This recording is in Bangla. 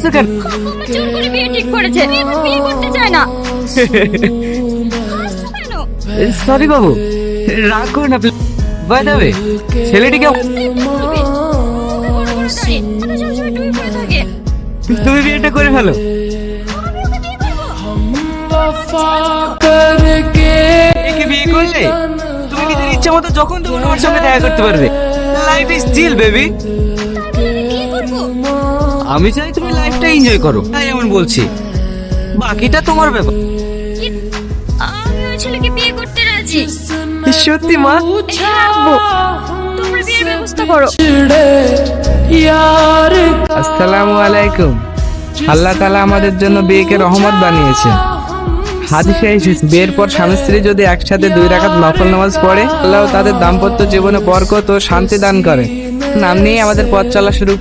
সেকেন্ড জোর করে বিয়ে ঠিক করেছে বিয়ে করতে চায় না হাসছো কেন? সরি বাবু, রাগ করো না। বাই দ্য ওয়ে, ছেলেটিকে তুমি বিয়েটা করে ফেলো। একে বিয়ে করলে তুমি নিজের ইচ্ছা মতো যখন তখন ওর সঙ্গে দেখা করতে পারবে। Life is chill baby. আমি চাই তুমি লাইফটা এনজয় করো, তাই এমন বলছি। বাকিটা তোমার ব্যাপার। আমি ওই ছেলেকে বিয়ে করতে রাজি। সত্যি মা? রাখবো, তোমরা বিয়ের ব্যবস্থা করো। আসসালামু আলাইকুম। আল্লাহ তাআলা আমাদের জন্য বিয়েকে রহমত বানিয়েছে। হাদিসে এসেছে, বিয়ের পর স্বামী স্ত্রী যদি একসাথে 2 রাকাত নফল নামাজ পড়ে, আল্লাহ তাদের দাম্পত্য জীবনে বরকত ও শান্তি দান করে। নাম নিয়ে আমাদের পথ চলা শুরু।